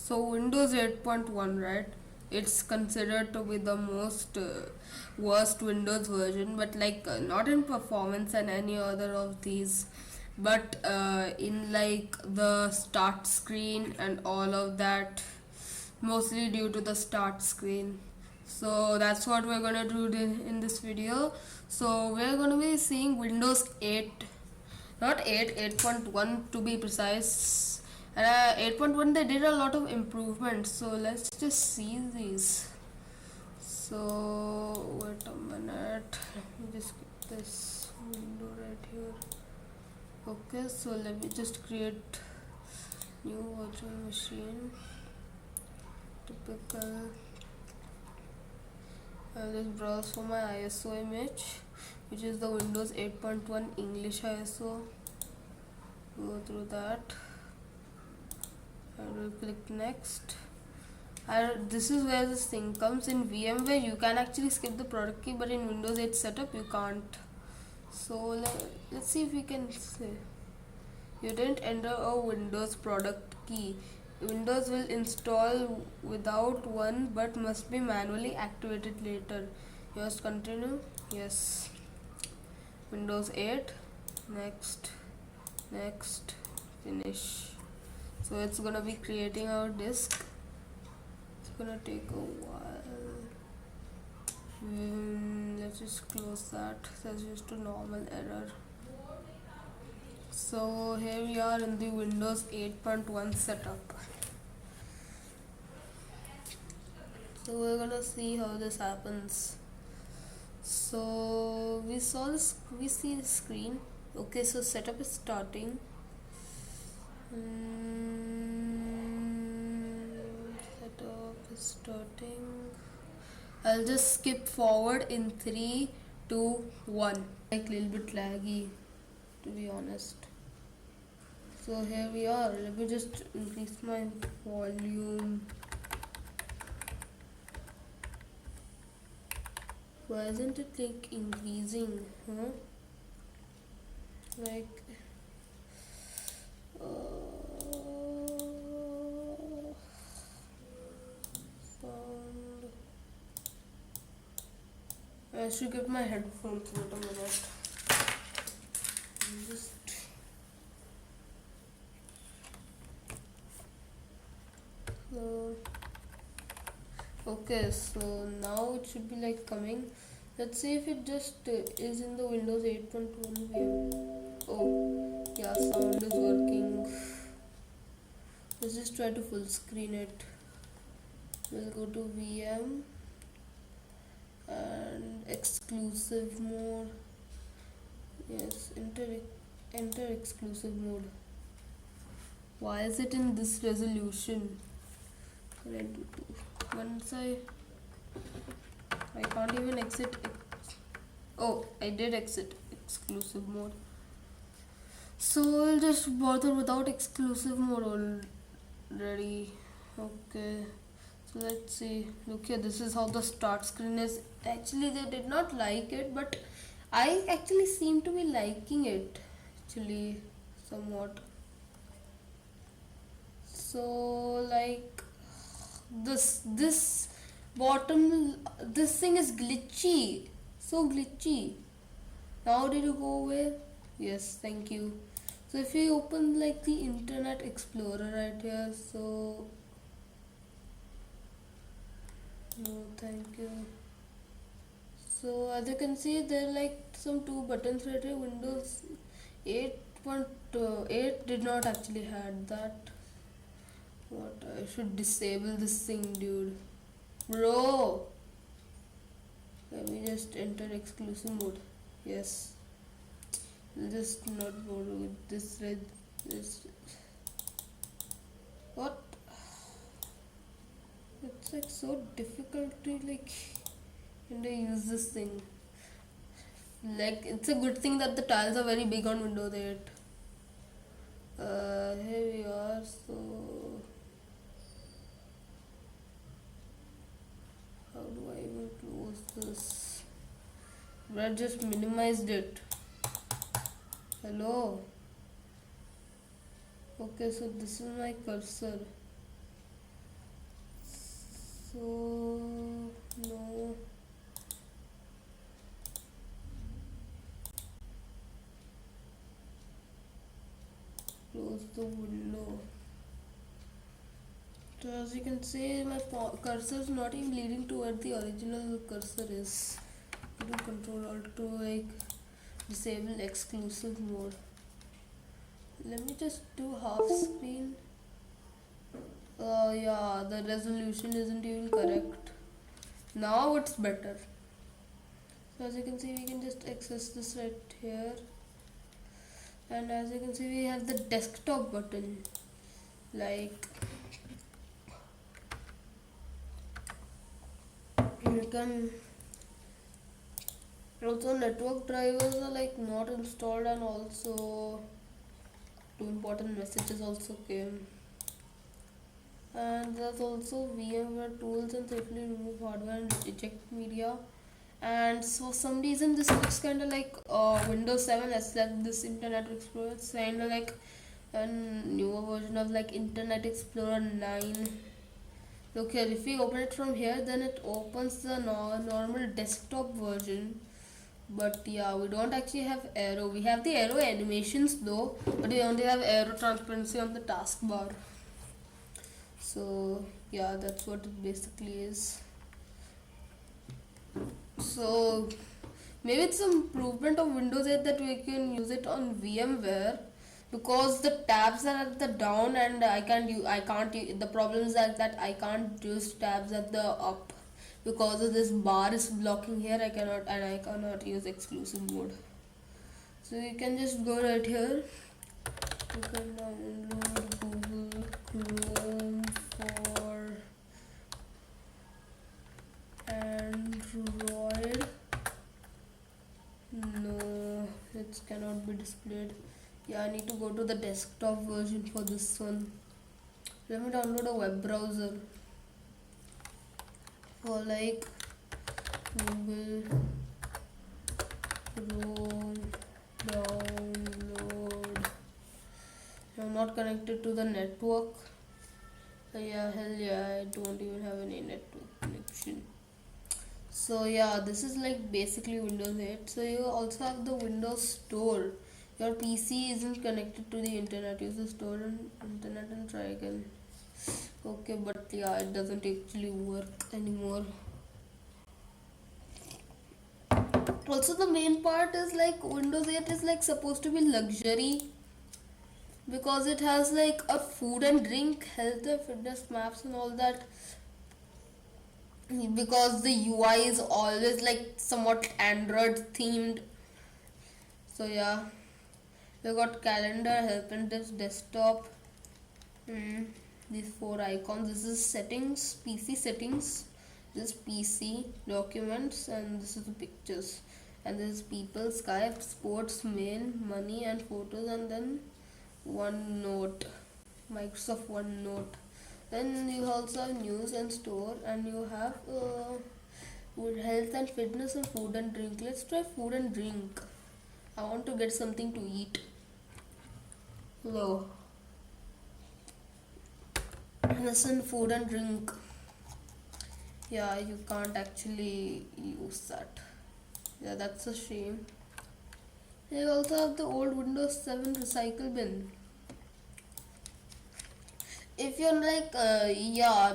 So Windows 8.1, right? It's considered to be the most worst Windows version, but like not in performance and any other of these, but in like the start screen and all of that, mostly due to the start screen. So that's what we're gonna do in this video. So we're gonna be seeing Windows 8, not 8, 8.1 to be precise. And 8.1 they did a lot of improvements, so let's just see these. So wait a minute, let me just get this window right here. Okay, so let me just create new virtual machine. Typical. I'll just browse for my ISO image, which is the Windows 8.1 English ISO. Go through that. I will click next. This is where this thing comes. In VMware you can actually skip the product key, but in Windows 8 setup you can't. So let's see if we can say you didn't enter a Windows product key. Windows will install without one but must be manually activated later. You must continue. Yes. Windows 8. Next. Next. Finish. So it's gonna be creating our disk. It's gonna take a while. Let's just close that. That's just a normal error. So here we are in the Windows 8.1 setup. So we're gonna see how this happens. So we see the screen. Okay, so setup is starting. Setup is starting. I'll just skip forward in 3, 2, 1. Like a little bit laggy, to be honest. So here we are. Let me just increase my volume. Why isn't it like increasing? Huh? Like sound. I should get my headphones. Wait a minute. Just okay, so now it should be like coming. Let's see if it just is in the Windows 8.1 view. Oh, yeah, sound is working. Let's just try to full screen it. We'll go to VM and exclusive mode. Yes, enter exclusive mode. Why is it in this resolution? Once I can't even exit. Oh, I did exit exclusive mode. So I'll just bother without exclusive mode already. Okay, so let's see. Look here, this is how the start screen is. Actually they did not like it, but I actually seem to be liking it actually somewhat. So like this bottom, this thing is glitchy, so glitchy. Now did you go away? Yes, thank you. So if you open like the Internet Explorer right here, so no, thank you. So as you can see, there are like some two buttons right here. Windows 8.8 did not actually had that. What, I should disable this thing, dude. Bro, let me just enter exclusive mode. Yes, I'll just not bother with this red. This what? It's like so difficult to like and I use this thing. Like it's a good thing that the tiles are very big on Windows 8. Here we are. So how do I even close this? I just minimized it. Hello. Okay, so this is my cursor. So no, close the window. So as you can see, my cursor is not even leading to where the original cursor is. Do Control Alt to like disable exclusive mode. Let me just do half screen. Yeah, the resolution isn't even correct. Now it's better. So as you can see, we can just access this right here. And as you can see, we have the desktop button. Like you can also network drivers are like not installed, and also two important messages also came. And there's also VMware tools and safely remove hardware and eject media. And so for some reason this looks kind of like Windows 7 as like this Internet Explorer. It's kind of like a newer version of like Internet Explorer 9. Look here, if we open it from here, then it opens the normal desktop version. But yeah, we don't actually have arrow. We have the arrow animations though, but we only have arrow transparency on the taskbar. So yeah, that's what it basically is. So maybe it's some improvement of Windows 8 that we can use it on VMware, because the tabs are at the down and I can't the problem is that I can't use tabs at the up because of this bar is blocking here. I cannot use exclusive mode. So you can just go right here. You can download Google Chrome for Android. No, it cannot be displayed. Yeah, I need to go to the desktop version for this one. Let me download a web browser for like Google Chrome download. I'm not connected to the network. Yeah, hell yeah, I don't even have any network connection. So yeah, this is like basically Windows 8. So you also have the Windows Store. Your PC isn't connected to the internet. Use the store and internet and try again. Okay, but yeah, it doesn't actually work anymore. Also, the main part is like Windows 8 is like supposed to be luxury, because it has like a food and drink, health and fitness maps and all that, because the UI is always like somewhat Android themed. So yeah, we got calendar, help and tips, desktop. These four icons. This is settings, PC settings. This PC documents, and this is the pictures. And this is people, Skype, sports, mail, money, and photos, and then OneNote, Microsoft OneNote. Then you also have news and store, and you have health and fitness and food and drink. Let's try food and drink. I want to get something to eat. Hello. Listen, food and drink. Yeah, you can't actually use that. Yeah, that's a shame. You also have the old Windows 7 recycle bin. If you're like,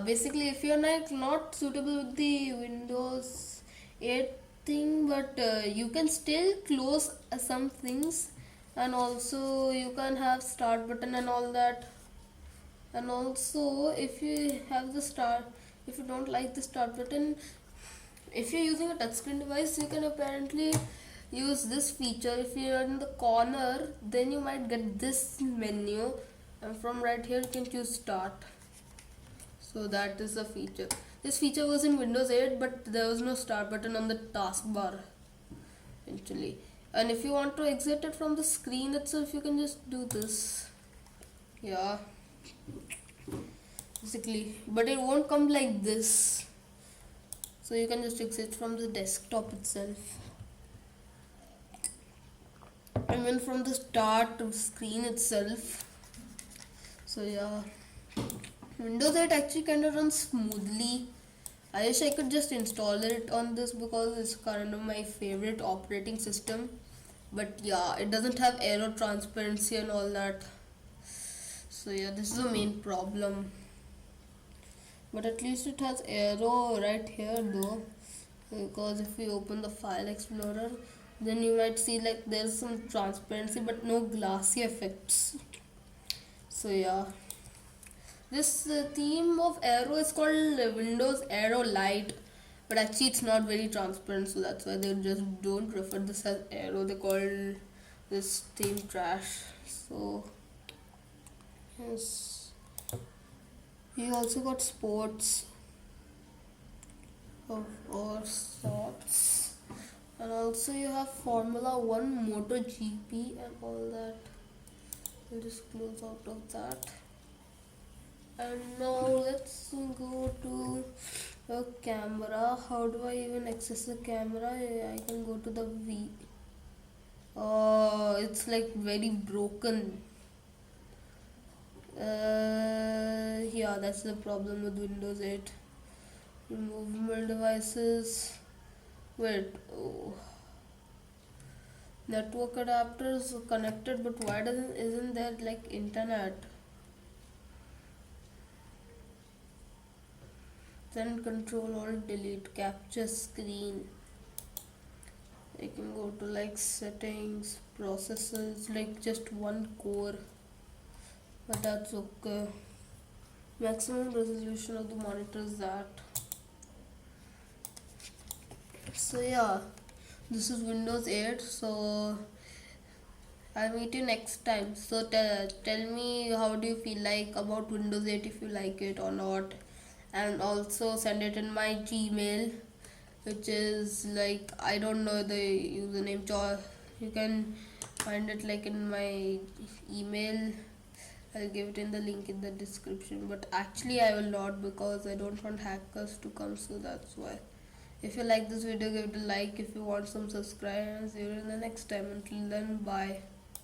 basically if you're like not suitable with the Windows 8 thing, but you can still close some things, and also you can have start button and all that. And also if you have the start, if you don't like the start button, if you're using a touchscreen device, you can apparently use this feature. If you're in the corner, then you might get this menu, and from right here you can choose start. So that is the feature. This feature was in Windows 8, but there was no start button on the taskbar eventually. And if you want to exit it from the screen itself, you can just do this. Yeah, basically, but it won't come like this. So you can just exit from the desktop itself. And then from the start screen itself. So yeah, Windows 8 actually kind of runs smoothly, I wish I could just install it on this because it's kind of my favorite operating system. But yeah, it doesn't have aero transparency and all that. So yeah, this is the main problem. But at least it has aero right here though. Because if we open the file explorer, then you might see like there's some transparency but no glassy effects. So yeah, this theme of Aero is called Windows Aero Lite, but actually it's not very transparent, so that's why they just don't refer this as Aero. They call this theme trash. So yes, you also got sports of all sorts, and also you have Formula One, MotoGP, and all that. We'll just close out of that. And now let's go to the camera. How do I even access the camera? I can go to the V. Oh, it's like very broken. Yeah, that's the problem with Windows 8. Removable devices. Wait. Oh. Network adapters connected, but why doesn't isn't there like internet? Then control alt delete capture screen. I can go to like settings, processes, like just one core, but that's okay. Maximum resolution of the monitor is that. So yeah, this is Windows 8. So I'll meet you next time. So tell me how do you feel like about Windows 8, if you like it or not, and also send it in my Gmail, which is like I don't know the username. You can find it like in my email. I'll give it in the link in the description. But actually, I will not because I don't want hackers to come. So that's why. If you like this video, give it a like. If you want some subscribe, and see you in the next time. Until then, bye.